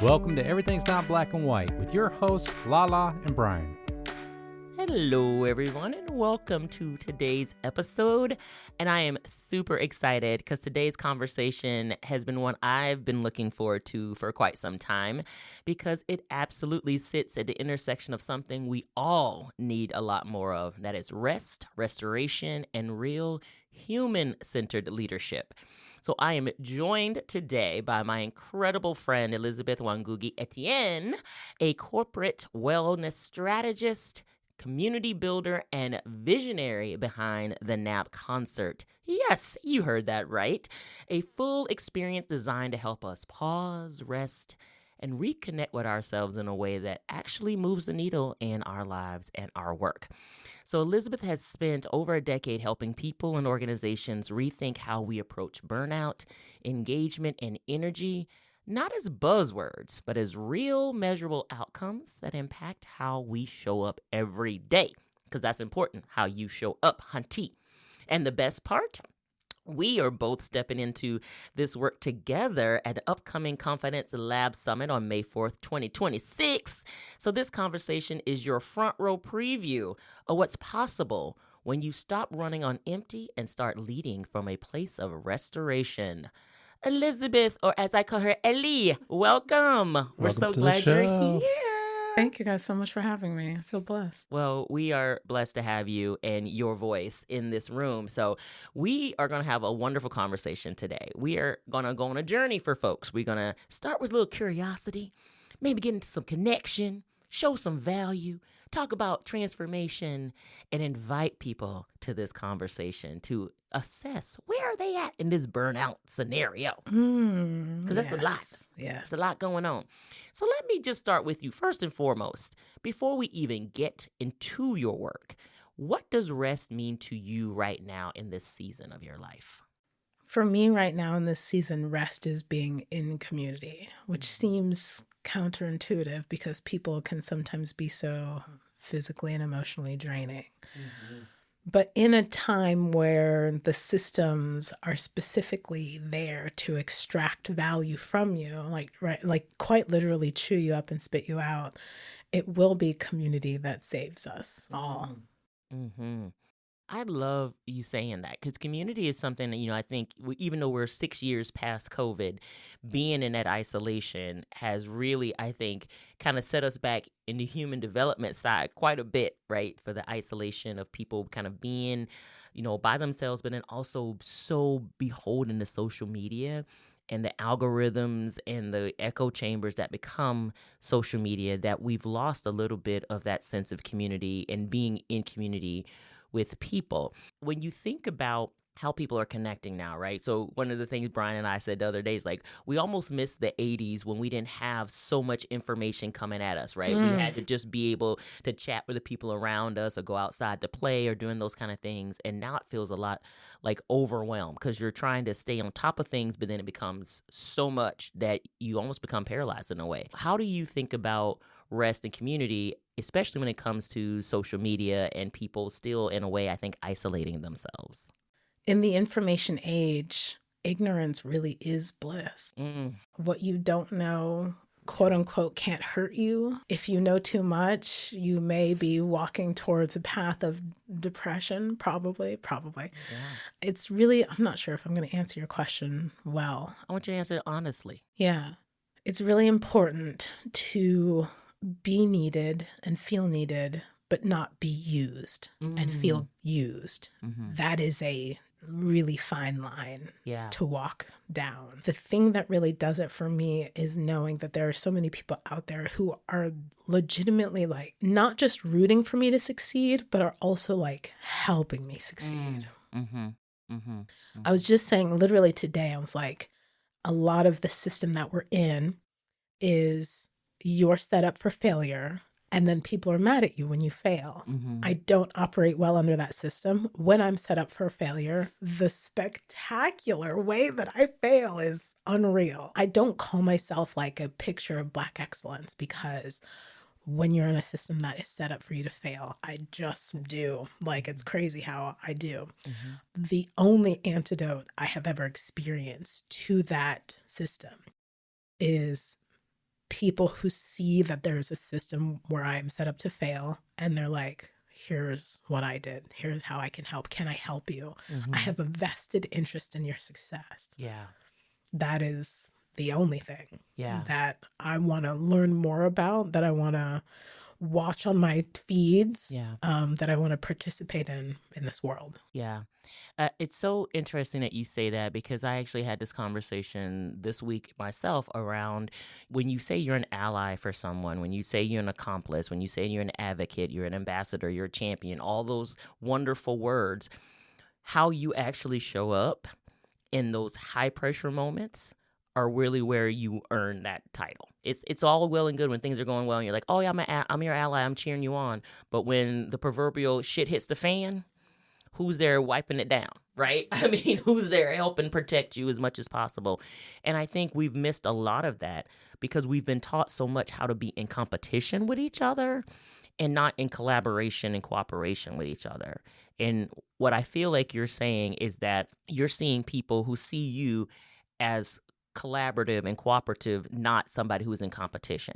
Welcome to Everything's Not Black and White with your hosts, Lala and Brian. Hello, everyone, and welcome to today's episode. And I am super excited because today's conversation has been one I've been looking forward to for quite some time because it absolutely sits at the intersection of something we all need a lot more of. That is rest, restoration, and real human-centered leadership. So I am joined today by my incredible friend, Elizabeth Wangugi Etienne, a corporate wellness strategist, community builder, and visionary behind the NAP concert. Yes, you heard that right. A full experience designed to help us pause, rest, and reconnect with ourselves in a way that actually moves the needle in our lives and our work. So Elizabeth has spent over a decade helping people and organizations rethink how we approach burnout, engagement, and energy, not as buzzwords, but as real measurable outcomes that impact how we show up every day. Because that's important, how you show up, hunty. And the best part? We are both stepping into this work together at the upcoming Confidence Lab Summit on May 4th, 2026. So this conversation is your front row preview of what's possible when you stop running on empty and start leading from a place of restoration. Elizabeth, or as I call her, Ellie, welcome. We're so glad you're here. Thank you guys so much for having me. I feel blessed. Well, we are blessed to have you and your voice in this room. So we are going to have a wonderful conversation today. We are going to go on a journey for folks. We're going to start with a little curiosity, maybe get into some connection, show some value, talk about transformation, and invite people to this conversation to assess where are they at in this burnout scenario. Because that's a lot. Yeah. There's a lot going on. So let me just start with you first and foremost. Before we even get into your work, what does rest mean to you right now in this season of your life? For me right now in this season, rest is being in community, which seems counterintuitive because people can sometimes be so physically and emotionally draining. Mm-hmm. But in a time where the systems are specifically there to extract value from you, like quite literally chew you up and spit you out, it will be community that saves us all. Mm-hmm. I love you saying that because community is something that, I think even though we're 6 years past COVID, being in that isolation has really, I think, kind of set us back in the human development side quite a bit, right? For the isolation of people kind of being, by themselves, but then also so beholden to social media and the algorithms and the echo chambers that become social media that we've lost a little bit of that sense of community and being in community with people. When you think about how people are connecting now, right? So one of the things Brian and I said the other day is like, we almost missed the 80s when we didn't have so much information coming at us, right? We had to just be able to chat with the people around us or go outside to play or doing those kind of things. And now it feels a lot like overwhelmed because you're trying to stay on top of things, but then it becomes so much that you almost become paralyzed in a way. How do you think about rest and community, especially when it comes to social media and people still, in a way, I think, isolating themselves? In the information age, ignorance really is bliss. What you don't know, quote unquote, can't hurt you. If you know too much, you may be walking towards a path of depression, probably. Yeah. It's really, I'm not sure if I'm going to answer your question well. I want you to answer it honestly. Yeah. It's really important to be needed and feel needed, but not be used and feel used. Mm-hmm. That is a really fine line to walk down. The thing that really does it for me is knowing that there are so many people out there who are legitimately like not just rooting for me to succeed, but are also like helping me succeed. I was just saying literally today, I was like, a lot of the system that we're in is you're set up for failure, and then people are mad at you when you fail. I don't operate well under that system. When I'm set up for failure, the spectacular way that I fail is unreal. I don't call myself like a picture of Black excellence because when you're in a system that is set up for you to fail, I just do. Like, it's crazy how I do. The only antidote I have ever experienced to that system is people who see that there's a system where I'm set up to fail, and they're like, here's what I did. Here's how I can help. Can I help you? I have a vested interest in your success. Yeah. That is the only thing that I want to learn more about, that I want to watch on my feeds, that I want to participate in this world. Yeah. It's so interesting that you say that, because I actually had this conversation this week myself around when you say you're an ally for someone, when you say you're an accomplice, when you say you're an advocate, you're an ambassador, you're a champion, all those wonderful words, how you actually show up in those high pressure moments are really where you earn that title. It's all well and good when things are going well and you're like, oh yeah, I'm your ally, I'm cheering you on. But when the proverbial shit hits the fan, who's there wiping it down, right? I mean, who's there helping protect you as much as possible? And I think we've missed a lot of that because we've been taught so much how to be in competition with each other and not in collaboration and cooperation with each other. And what I feel like you're saying is that you're seeing people who see you as collaborative and cooperative, not somebody who's in competition.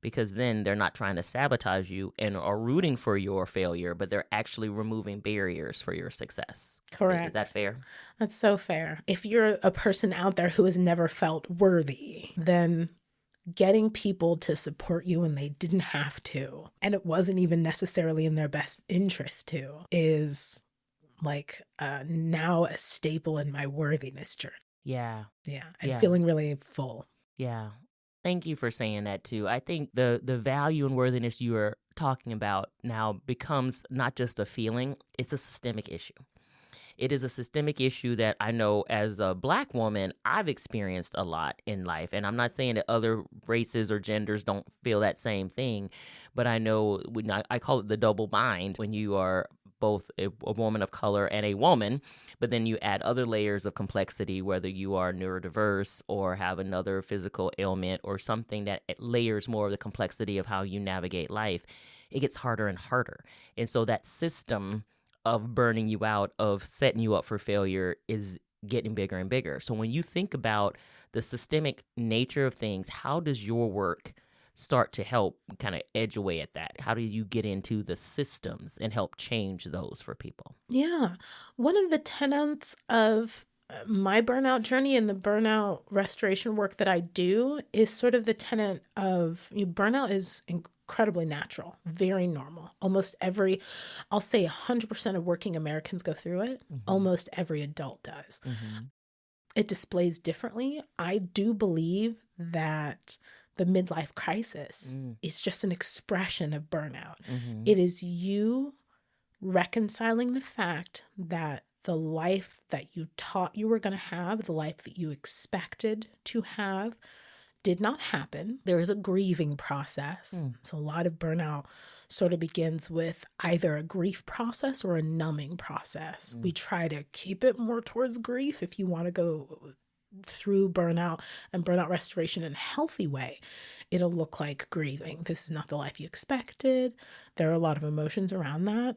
Because then they're not trying to sabotage you and are rooting for your failure, but they're actually removing barriers for your success. Correct. Is that fair? That's so fair. If you're a person out there who has never felt worthy, then getting people to support you when they didn't have to, and it wasn't even necessarily in their best interest to, is like now a staple in my worthiness journey. Yeah. Yeah. And feeling really full. Yeah. Thank you for saying that too. I think the value and worthiness you are talking about now becomes not just a feeling, it's a systemic issue. It is a systemic issue that I know as a Black woman, I've experienced a lot in life. And I'm not saying that other races or genders don't feel that same thing, but I know I call it the double bind when you are both a woman of color and a woman, but then you add other layers of complexity, whether you are neurodiverse or have another physical ailment or something that layers more of the complexity of how you navigate life. It gets harder and harder. And so that system of burning you out, of setting you up for failure is getting bigger and bigger. So when you think about the systemic nature of things, how does your work start to help kind of edge away at that? How do you get into the systems and help change those for people? Yeah. One of the tenets of my burnout journey and the burnout restoration work that I do is sort of the tenet of burnout is incredibly natural, very normal. Almost I'll say 100% of working Americans go through it. Mm-hmm. Almost every adult does. Mm-hmm. It displays differently. I do believe that the midlife crisis is just an expression of burnout. Mm-hmm. It is you reconciling the fact that the life that you taught you were going to have, the life that you expected to have, did not happen. There is a grieving process. So a lot of burnout sort of begins with either a grief process or a numbing process. We try to keep it more towards grief if you want to go through burnout and burnout restoration in a healthy way. It'll look like grieving. This is not the life you expected. There are a lot of emotions around that.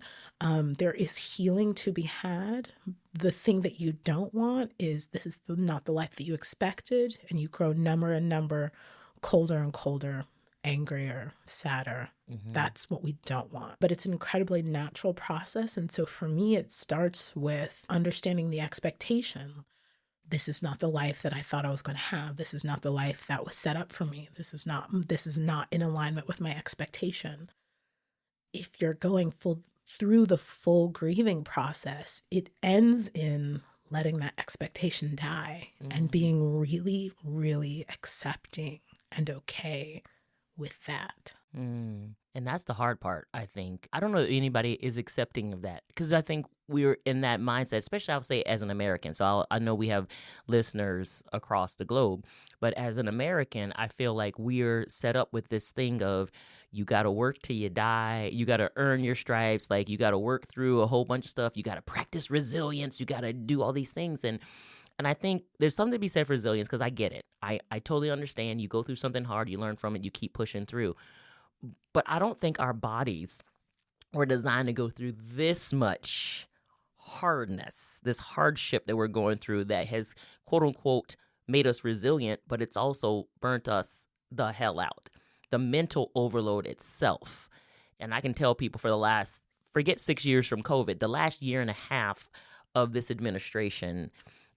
There is healing to be had. The thing that you don't want is this is not the life that you expected, and you grow number and number, colder and colder, angrier, sadder. Mm-hmm. That's what we don't want. But it's an incredibly natural process. And so for me, it starts with understanding the expectation. This is not the life that I thought I was going to have. This is not the life that was set up for me. This is not in alignment with my expectation. If you're going through the full grieving process, it ends in letting that expectation die and being really, really accepting and okay with that. And that's the hard part, I think. I don't know if anybody is accepting of that, because I think we're in that mindset, especially I would say as an American. So I know we have listeners across the globe, but as an American, I feel like we're set up with this thing of you got to work till you die. You got to earn your stripes. Like you got to work through a whole bunch of stuff. You got to practice resilience. You got to do all these things. And I think there's something to be said for resilience, because I get it. I totally understand. You go through something hard, you learn from it, you keep pushing through. But I don't think our bodies were designed to go through this much hardness, this hardship that we're going through that has, quote unquote, made us resilient, but it's also burnt us the hell out. The mental overload itself. And I can tell people for the last, forget 6 years from COVID, the last year and a half of this administration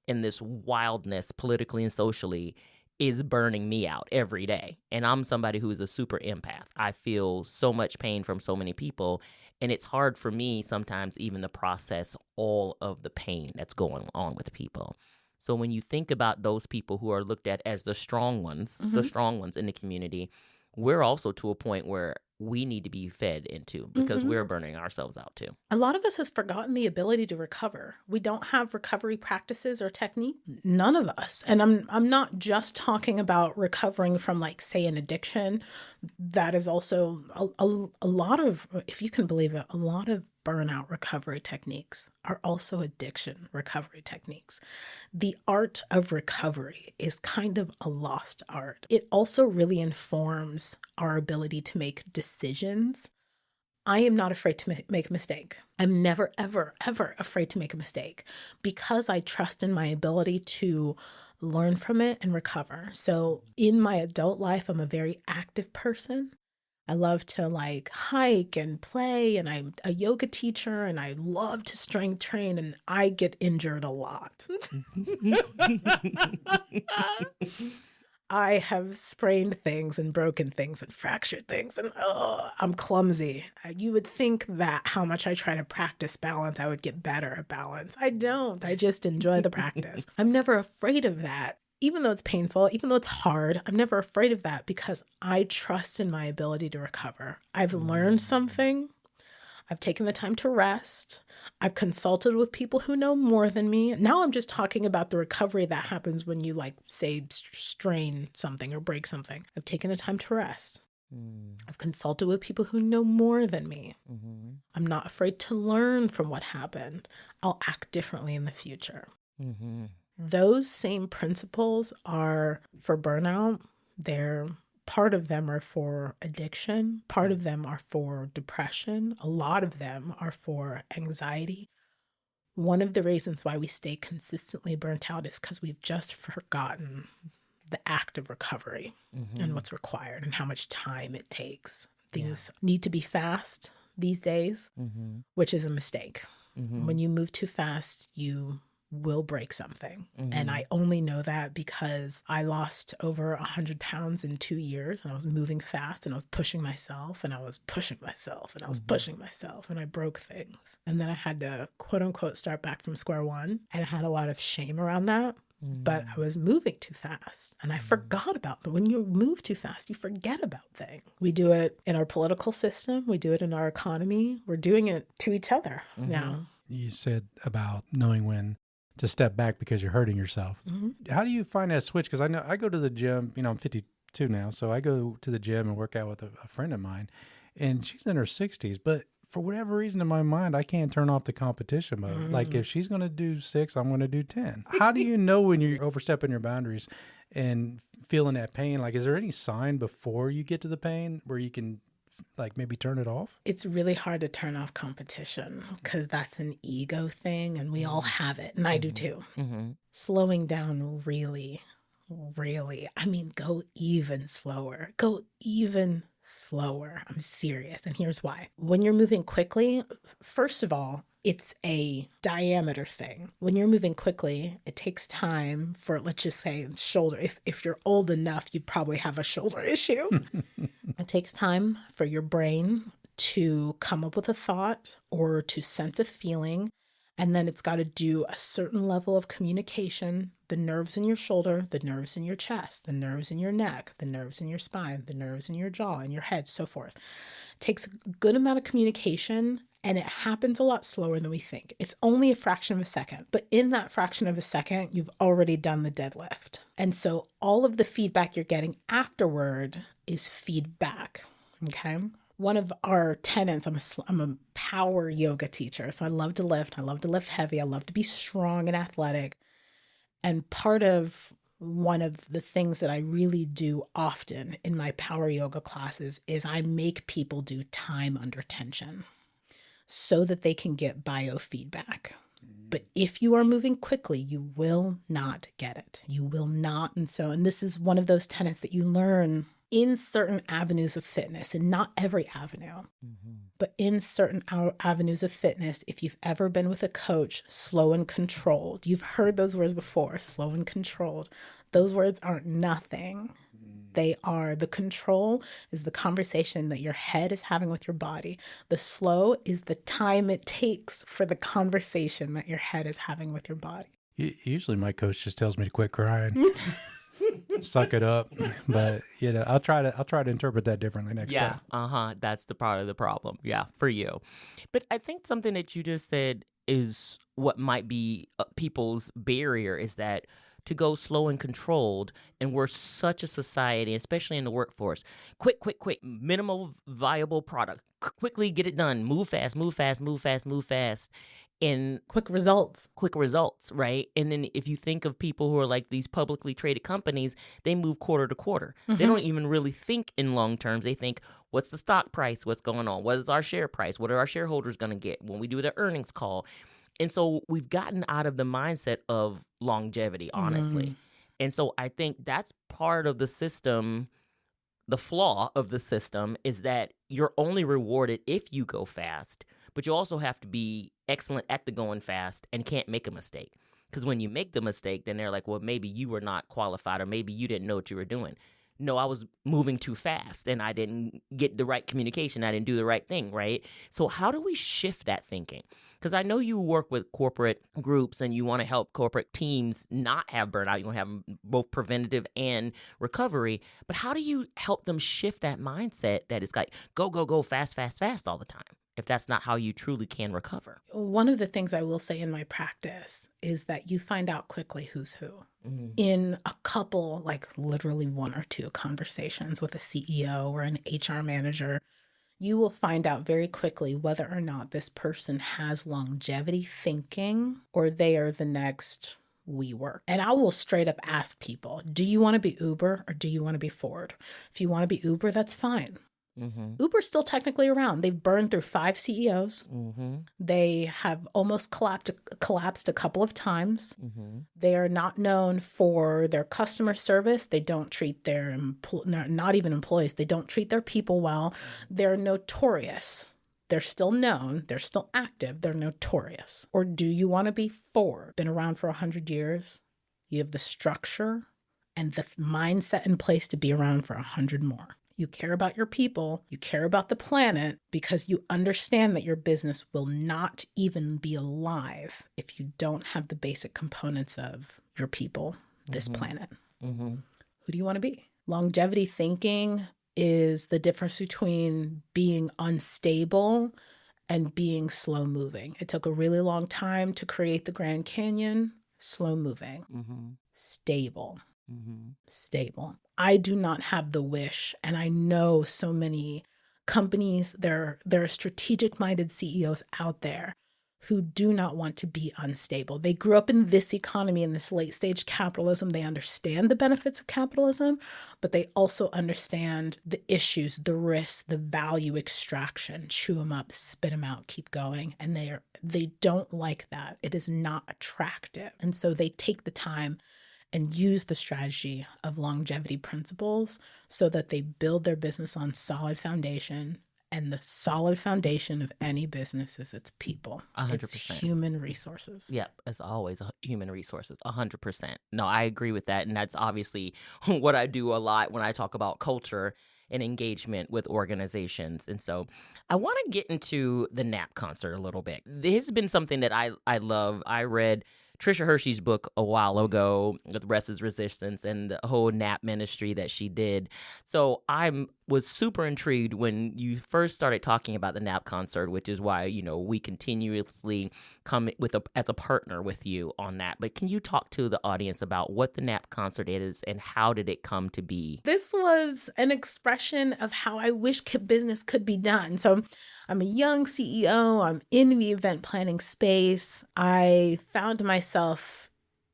and this wildness politically and socially is burning me out every day. And I'm somebody who is a super empath. I feel so much pain from so many people. And it's hard for me sometimes even to process all of the pain that's going on with people. So when you think about those people who are looked at as the strong ones in the community, we're also to a point where we need to be fed into because we're burning ourselves out too. A lot of us has forgotten the ability to recover. We don't have recovery practices or technique. None of us. And I'm not just talking about recovering from, like, say, an addiction. That is also a lot of, if you can believe it, a lot of burnout recovery techniques are also addiction recovery techniques. The art of recovery is kind of a lost art. It also really informs our ability to make decisions. I am not afraid to make a mistake. I'm never, ever, ever afraid to make a mistake because I trust in my ability to learn from it and recover. So in my adult life, I'm a very active person. I love to, like, hike and play, and I'm a yoga teacher, and I love to strength train, and I get injured a lot. I have sprained things and broken things and fractured things, and I'm clumsy. You would think that how much I try to practice balance, I would get better at balance. I don't. I just enjoy the practice. I'm never afraid of that. Even though it's painful, even though it's hard, I'm never afraid of that because I trust in my ability to recover. I've learned something. I've taken the time to rest. I've consulted with people who know more than me. Now I'm just talking about the recovery that happens when you, like, say, strain something or break something. I've taken the time to rest. I've consulted with people who know more than me. I'm not afraid to learn from what happened. I'll act differently in the future. Those same principles are for burnout. Part of them are for addiction. Part of them are for depression. A lot of them are for anxiety. One of the reasons why we stay consistently burnt out is because we've just forgotten the act of recovery and what's required and how much time it takes. Things need to be fast these days, which is a mistake. When you move too fast, you will break something. And I only know that because I lost over 100 pounds in 2 years, and I was moving fast, and I was pushing myself, and I was pushing myself, and I was pushing myself, and I broke things. And then I had to, quote unquote, start back from square one. And I had a lot of shame around that. But I was moving too fast, and I forgot about them. When you move too fast, you forget about things. We do it in our political system. We do it in our economy. We're doing it to each other now. You said about knowing when to step back because you're hurting yourself. How do you find that switch? Because I know I go to the gym, I'm 52 now, so I go to the gym and work out with a friend of mine, and she's in her 60s, but for whatever reason in my mind, I can't turn off the competition mode. Like if she's going to do 6, I'm going to do 10. How do you know when you're overstepping your boundaries and feeling that pain? Like, is there any sign before you get to the pain where you can, like, maybe turn it off? It's really hard to turn off competition because that's an ego thing, and we all have it, and I do too. Slowing down really, go even slower. Go even slower. I'm serious, and here's why. When you're moving quickly, first of all, it's a diameter thing. When you're moving quickly, it takes time for, let's just say, shoulder. If you're old enough, you probably have a shoulder issue. It takes time for your brain to come up with a thought or to sense a feeling. And then it's got to do a certain level of communication. The nerves in your shoulder, the nerves in your chest, the nerves in your neck, the nerves in your spine, the nerves in your jaw, in your head, so forth. It takes a good amount of communication, and it happens a lot slower than we think. It's only a fraction of a second. But in that fraction of a second, you've already done the deadlift. And so all of the feedback you're getting afterward is feedback, okay? One of our tenets, I'm a power yoga teacher, so I love to lift. I love to lift heavy. I love to be strong and athletic. And part of one of the things that I really do often in my power yoga classes is I make people do time under tension so that they can get biofeedback. But if you are moving quickly, you will not get it. You will not. And this is one of those tenets that you learn in certain avenues of fitness, and not every avenue, but in certain avenues of fitness, if you've ever been with a coach, slow and controlled, you've heard those words before, slow and controlled. Those words aren't nothing. They are, the control is the conversation that your head is having with your body. The slow is the time it takes for the conversation that your head is having with your body. Usually my coach just tells me to quit crying. Suck it up. But I'll try to interpret that differently next time. That's the part of the problem. Yeah, for you. But I think something that you just said is what might be people's barrier, is that to go slow and controlled, and we're such a society, especially in the workforce, quick, minimal viable product, quickly get it done, move fast, and quick results, right? And then if you think of people who are like these publicly traded companies, they move quarter to quarter. They don't even really think in long terms. They think, what's the stock price? What's going on? What is our share price? What are our shareholders going to get when we do the earnings call? And so we've gotten out of the mindset of longevity, honestly. And so I think that's part of the system. The flaw of the system is that you're only rewarded if you go fast, but you also have to be excellent at the going fast and can't make a mistake. Because when you make the mistake, then they're like, well, maybe you were not qualified, or maybe you didn't know what you were doing. No, I was moving too fast and I didn't get the right communication. I didn't do the right thing, right? So how do we shift that thinking? Because I know you work with corporate groups and you want to help corporate teams not have burnout. You want to have both preventative and recovery. But how do you help them shift that mindset that it's like, go, fast all the time, if that's not how you truly can recover? One of the things I will say in my practice is that you find out quickly who's who. In a couple, like literally one or two conversations with a CEO or an HR manager, you will find out very quickly whether or not this person has longevity thinking or they are the next WeWork. And I will straight up ask people, do you want to be Uber or do you want to be Ford? If you want to be Uber, that's fine. Uber's still technically around. They've burned through 5 CEOs. They have almost collapsed a couple of times. They are not known for their customer service. They don't treat their, not even employees, they don't treat their people well. They're notorious. They're still known. They're still active. They're notorious. Or do you want to be Ford? Been around for 100 years. You have the structure and the mindset in place to be around for 100 more. You care about your people, you care about the planet, because you understand that your business will not even be alive if you don't have the basic components of your people, this planet. Who do you want to be? Longevity thinking is the difference between being unstable and being slow moving. It took a really long time to create the Grand Canyon. Slow moving, stable. Stable. I do not have the wish, and I know so many companies, there are strategic-minded CEOs out there who do not want to be unstable. They grew up in this economy, in this late-stage capitalism. They understand the benefits of capitalism, but they also understand the issues, the risks, the value extraction. Chew them up, spit them out, keep going. And they don't like that. It is not attractive. And so they take the time and use the strategy of longevity principles so that they build their business on solid foundation. And the solid foundation of any business is its people. 100%. It's human resources. Yep, as always, human resources, 100%. No, I agree with that. And that's obviously what I do a lot when I talk about culture and engagement with organizations. And so I want to get into the NAP concert a little bit. This has been something that I love. I read Trisha Hershey's book a while ago with Rest is Resistance and the whole NAP ministry that she did. So I was super intrigued when you first started talking about the NAP concert, which is why, we continuously come as a partner with you on that. But can you talk to the audience about what the NAP concert is and how did it come to be? This was an expression of how I wish business could be done. So I'm a young CEO. I'm in the event planning space. I found myself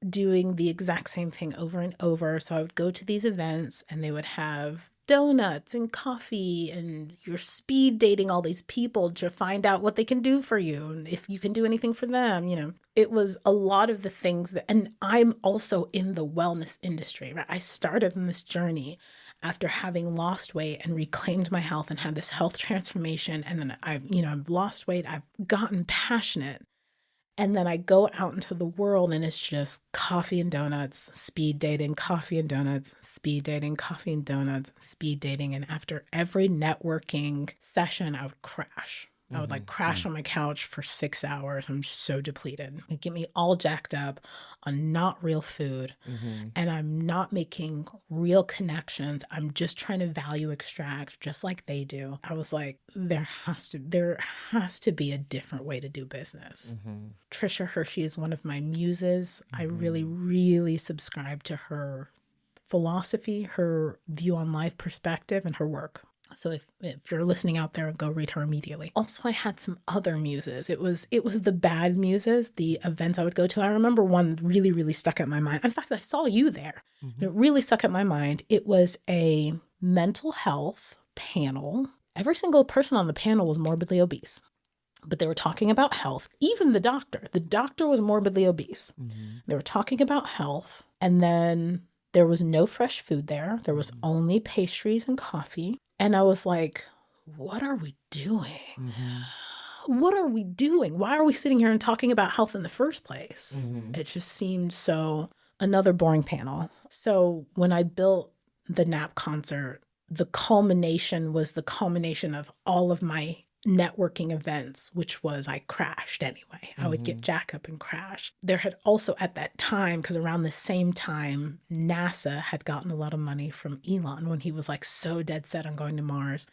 doing the exact same thing over and over. So I would go to these events and they would have donuts and coffee, and you're speed dating all these people to find out what they can do for you and if you can do anything for them. It was a lot of the things and I'm also in the wellness industry, right? I started in this journey after having lost weight and reclaimed my health and had this health transformation. And then I've lost weight, I've gotten passionate. And then I go out into the world and it's just coffee and donuts, speed dating, coffee and donuts, speed dating, coffee and donuts, speed dating. And after every networking session, I would crash. I would like crash on my couch for 6 hours. I'm just so depleted. It get me all jacked up on not real food. And I'm not making real connections. I'm just trying to value extract just like they do. I was like, there has to be a different way to do business. Trisha Hershey is one of my muses. I really, really subscribe to her philosophy, her view on life perspective, and her work. So if you're listening out there, go read her immediately. Also, I had some other muses. It was the bad muses, the events I would go to. I remember one really, really stuck at my mind. In fact, I saw you there. It really stuck at my mind. It was a mental health panel. Every single person on the panel was morbidly obese, but they were talking about health. Even the doctor was morbidly obese. They were talking about health. And then there was no fresh food there. There was only pastries and coffee. And I was like, what are we doing? What are we doing? Why are we sitting here and talking about health in the first place? It just seemed so another boring panel. So when I built the NAP concert, the culmination was the culmination of all of my networking events, which was I crashed anyway. I would get jack up and crash. There had also at that time, because around the same time, NASA had gotten a lot of money from Elon when he was like so dead set on going to Mars.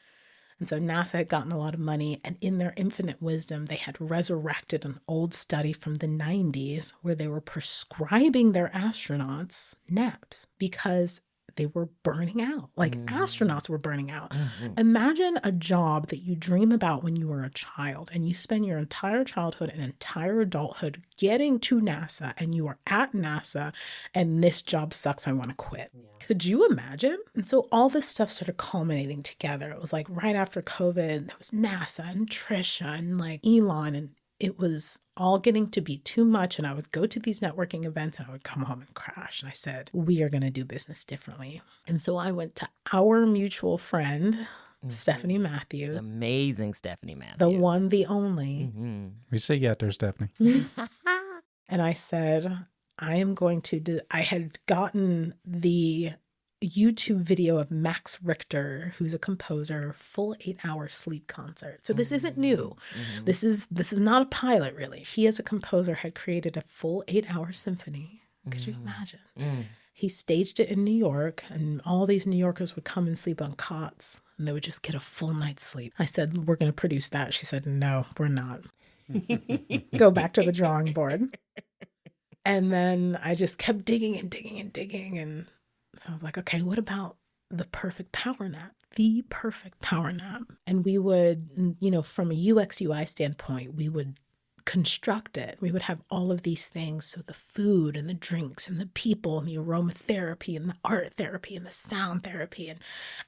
And so NASA had gotten a lot of money, and in their infinite wisdom, they had resurrected an old study from the 90s where they were prescribing their astronauts naps because they were burning out. Like astronauts were burning out. Imagine a job that you dream about when you were a child and you spend your entire childhood and entire adulthood getting to NASA, and you are at NASA and this job sucks. I want to quit. Could you imagine? And so all this stuff started culminating together. It was like right after COVID, there was NASA and Trisha and like Elon, and it was all getting to be too much. And I would go to these networking events and I would come home and crash. And I said, we are going to do business differently. And so I went to our mutual friend, Stephanie Matthews. Amazing Stephanie Matthews. The one, the only. We say yeah there, Stephanie. And I said, I am going to I had gotten the YouTube video of Max Richter, who's a composer, full 8-hour sleep concert. So this isn't new. This is not a pilot, really. He, as a composer, had created a full 8-hour symphony. Could you imagine? He staged it in New York, and all these New Yorkers would come and sleep on cots, and they would just get a full night's sleep. I said, we're going to produce that. She said, no, we're not. Go back to the drawing board. And then I just kept digging and digging and digging, and so I was like, okay, what about the perfect power nap? The perfect power nap. And we would, from a UX UI standpoint, we would construct it. We would have all of these things. So the food and the drinks and the people and the aromatherapy and the art therapy and the sound therapy and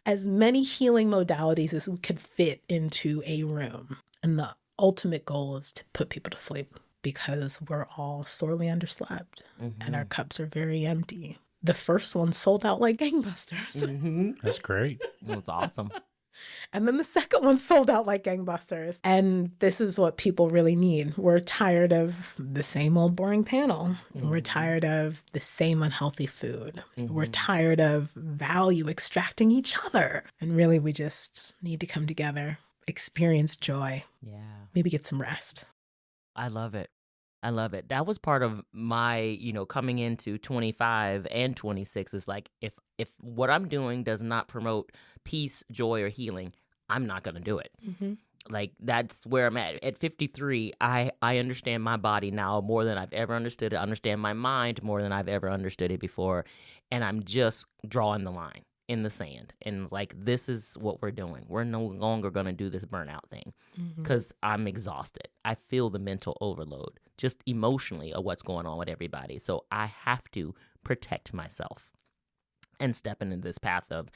as many healing modalities as we could fit into a room. And the ultimate goal is to put people to sleep because we're all sorely underslept and our cups are very empty. The first one sold out like gangbusters. That's great. That's awesome. And then the second one sold out like gangbusters. And this is what people really need. We're tired of the same old boring panel. We're tired of the same unhealthy food. We're tired of value extracting each other. And really, we just need to come together, experience joy. Yeah. Maybe get some rest. I love it. I love it. That was part of my, coming into 25 and 26 is like, if what I'm doing does not promote peace, joy, or healing, I'm not going to do it. Like, that's where I'm at. At 53, I understand my body now more than I've ever understood it. I understand my mind more than I've ever understood it before. And I'm just drawing the line in the sand. And like, this is what we're doing. We're no longer going to do this burnout thing because I'm exhausted. I feel the mental overload just emotionally of what's going on with everybody. So I have to protect myself and step into this path of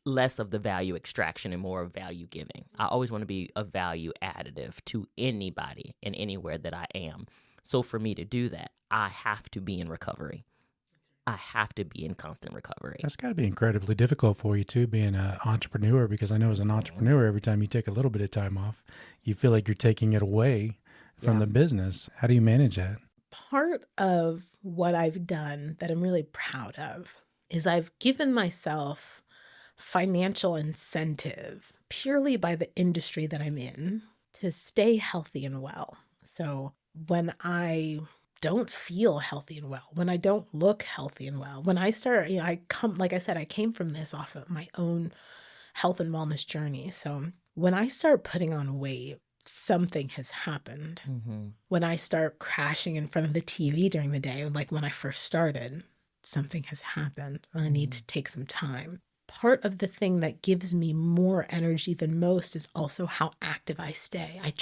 less of the value extraction and more of value giving. I always want to be a value additive to anybody and anywhere that I am. So for me to do that, I have to be in recovery. I have to be in constant recovery. That's got to be incredibly difficult for you too, being an entrepreneur, because I know as an entrepreneur, every time you take a little bit of time off, you feel like you're taking it away from the business. How do you manage that? Part of what I've done that I'm really proud of is I've given myself financial incentive purely by the industry that I'm in to stay healthy and well. So when I don't feel healthy and well, when I don't look healthy and well, when I start, like I said, I came from this off of my own health and wellness journey. So when I start putting on weight, something has happened. When I start crashing in front of the TV during the day, like when I first started, something has happened. I need to take some time. Part of the thing that gives me more energy than most is also how active I stay. I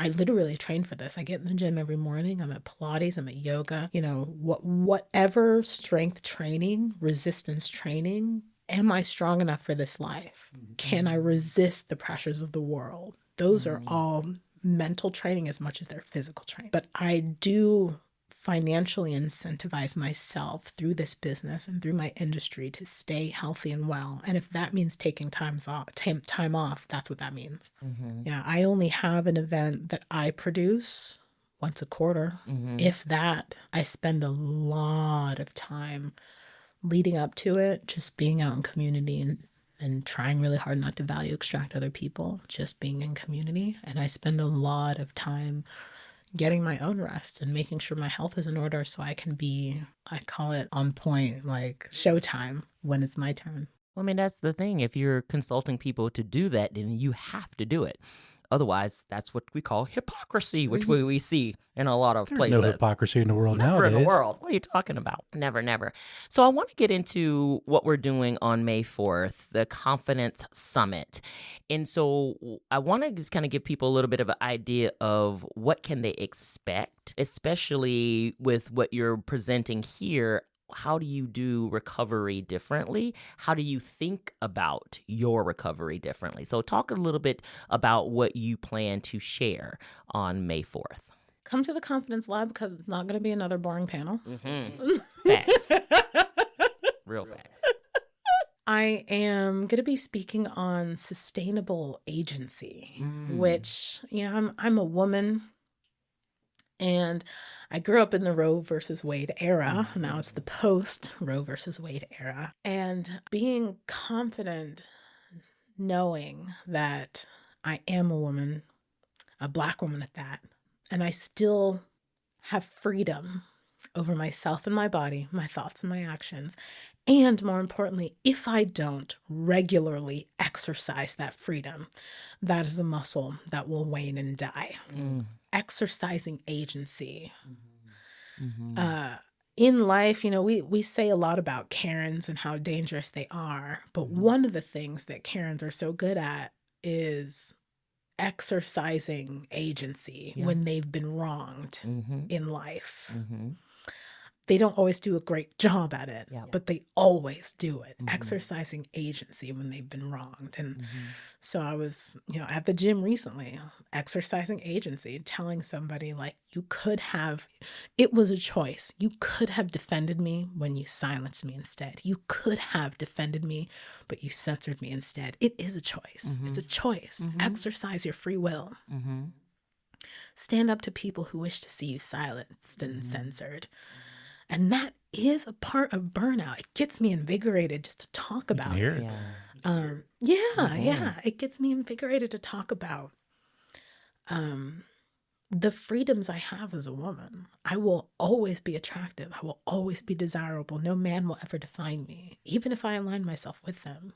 literally train for this. I get in the gym every morning. I'm at Pilates, I'm at yoga, whatever strength training, resistance training. Am I strong enough for this life? Can I resist the pressures of the world? Those are all mental training as much as they're physical training. But I do financially incentivize myself through this business and through my industry to stay healthy and well. And if that means taking time off, that's what that means. Yeah, I only have an event that I produce once a quarter. If that, I spend a lot of time leading up to it, just being out in community and trying really hard not to value extract other people, just being in community. And I spend a lot of time getting my own rest and making sure my health is in order so I can be, I call it on point, like showtime when it's my turn. Well, I mean, that's the thing. If you're consulting people to do that, then you have to do it. Otherwise, that's what we call hypocrisy, which we see in a lot of places. There's no hypocrisy in the world nowadays. Never in the world. What are you talking about? Never, never. So I want to get into what we're doing on May 4th, the Confidence Summit. And so I want to just kind of give people a little bit of an idea of what can they expect, especially with what you're presenting here. How do you do recovery differently? How do you think about your recovery differently? So talk a little bit about what you plan to share on May 4th. Come to the Confidence Lab because it's not going to be another boring panel. Facts. Real facts. I am going to be speaking on sustainable agency, which, I'm a woman. And I grew up in the Roe versus Wade era. Now it's the post Roe versus Wade era. And being confident, knowing that I am a woman, a Black woman at that, and I still have freedom over myself and my body, my thoughts and my actions. And more importantly, if I don't regularly exercise that freedom, that is a muscle that will wane and die. Exercising agency. In life, we say a lot about Karens and how dangerous they are. But one of the things that Karens are so good at is exercising agency when they've been wronged in life. They don't always do a great job at it, but they always do it, exercising agency when they've been wronged. And so I was, at the gym recently, exercising agency, telling somebody it was a choice. You could have defended me when you silenced me instead. You could have defended me, but you censored me instead. It is a choice. It's a choice. Exercise your free will. Stand up to people who wish to see you silenced and censored. And that is a part of burnout. It gets me invigorated just to talk about it. It gets me invigorated to talk about the freedoms I have as a woman. I will always be attractive. I will always be desirable. No man will ever define me, even if I align myself with them.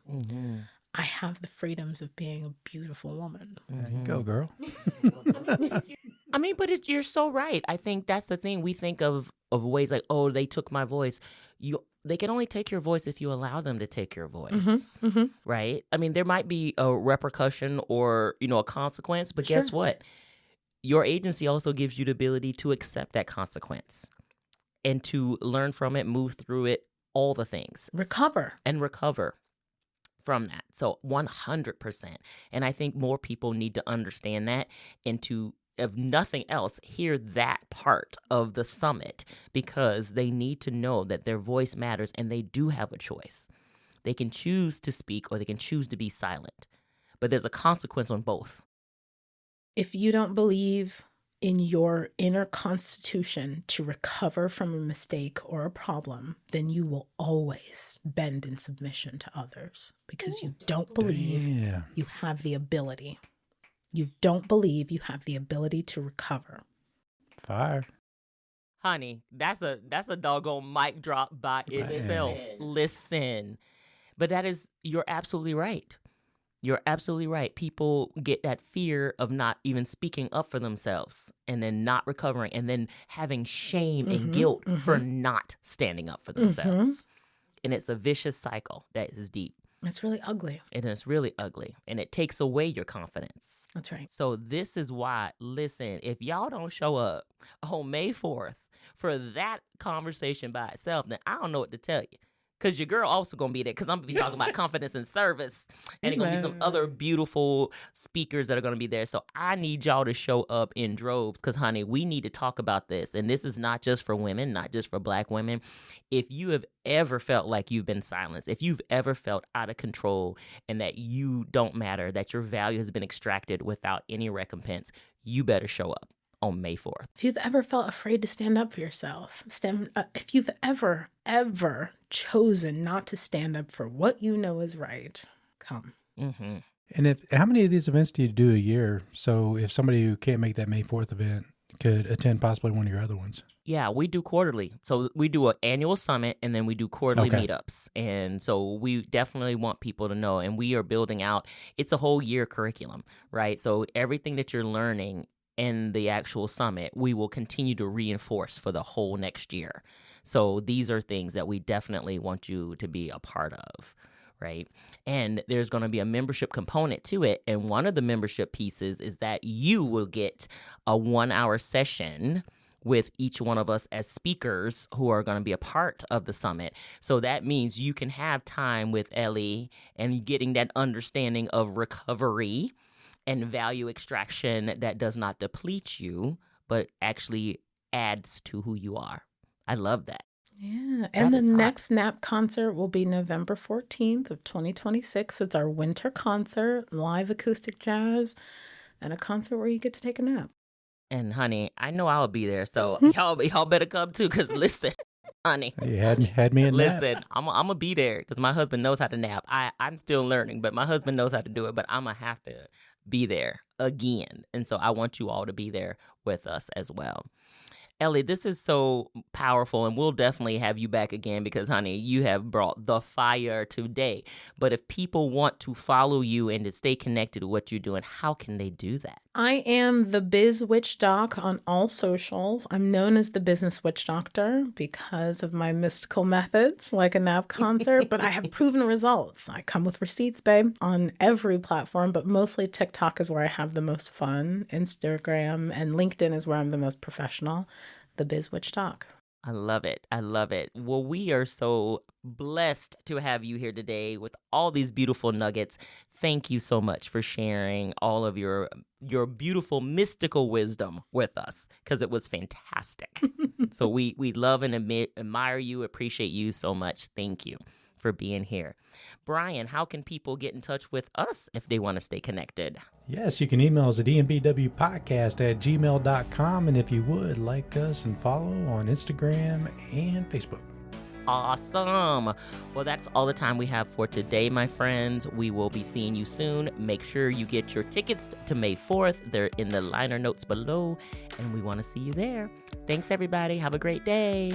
I have the freedoms of being a beautiful woman. There you go, girl. I mean, but you're so right. I think that's the thing. We think of ways like, oh, they took my voice. They can only take your voice if you allow them to take your voice, right? I mean, there might be a repercussion or, a consequence, but guess what? Your agency also gives you the ability to accept that consequence and to learn from it, move through it, all the things. Recover From that. So 100%. And I think more people need to understand that and to if nothing else, hear that part of the summit, because they need to know that their voice matters and they do have a choice. They can choose to speak or they can choose to be silent, but there's a consequence on both. If you don't believe in your inner constitution to recover from a mistake or a problem, then you will always bend in submission to others because you don't believe you have the ability. You don't believe you have the ability to recover. Fire. Honey, that's a doggone mic drop by itself. Listen. But you're absolutely right. You're absolutely right. People get that fear of not even speaking up for themselves and then not recovering and then having shame and guilt for not standing up for themselves. And it's a vicious cycle that is deep. It's really ugly. And it's really ugly. And it takes away your confidence. That's right. So this is why, listen, if y'all don't show up on May 4th for that conversation by itself, then I don't know what to tell you. Because your girl also going to be there, because I'm going to be talking about confidence and service. And there's going to be some other beautiful speakers that are going to be there. So I need y'all to show up in droves because, honey, we need to talk about this. And this is not just for women, not just for Black women. If you have ever felt like you've been silenced, if you've ever felt out of control and that you don't matter, that your value has been extracted without any recompense, you better show up on May 4th. If you've ever felt afraid to stand up for yourself, if you've ever chosen not to stand up for what you know is right, come. Mm-hmm. And how many of these events do you do a year? So if somebody who can't make that May 4th event could attend possibly one of your other ones. Yeah, we do quarterly. So we do an annual summit and then we do quarterly meetups. And so we definitely want people to know, and we are building out, it's a whole year curriculum, right? So everything that you're learning in the actual summit, we will continue to reinforce for the whole next year. So these are things that we definitely want you to be a part of, right? And there's going to be a membership component to it. And one of the membership pieces is that you will get a 1-hour session with each one of us as speakers who are going to be a part of the summit. So that means you can have time with Ellie and getting that understanding of recovery and value extraction that does not deplete you, but actually adds to who you are. I love that. Yeah. And the next NAP concert will be November 14th of 2026. It's our winter concert, live acoustic jazz, and a concert where you get to take a nap. And honey, I know I'll be there. So y'all better come too, because listen, honey. You had me in listen, nap. I'm going to be there because my husband knows how to nap. I'm still learning, but my husband knows how to do it, but I'm going to have to be there again. And so I want you all to be there with us as well. Ellie, this is so powerful, and we'll definitely have you back again because, honey, you have brought the fire today. But if people want to follow you and to stay connected to what you're doing, how can they do that? I am the Biz Witch Doc on all socials. I'm known as the Business Witch Doctor because of my mystical methods, like a nap concert, but I have proven results. I come with receipts, babe, on every platform, but mostly TikTok is where I have the most fun. Instagram and LinkedIn is where I'm the most professional. The Biz Witch Doc. I love it. I love it. Well, we are so blessed to have you here today with all these beautiful nuggets. Thank you so much for sharing all of your beautiful mystical wisdom with us, because it was fantastic. So we love and admire you, appreciate you so much. Thank you for being here. Brian, how can people get in touch with us if they want to stay connected? Yes, you can email us at embwpodcast@gmail.com. And if you would, like us and follow on Instagram and Facebook. Awesome. Well, that's all the time we have for today, my friends. We will be seeing you soon. Make sure you get your tickets to May 4th. They're in the liner notes below, and we want to see you there. Thanks, everybody. Have a great day.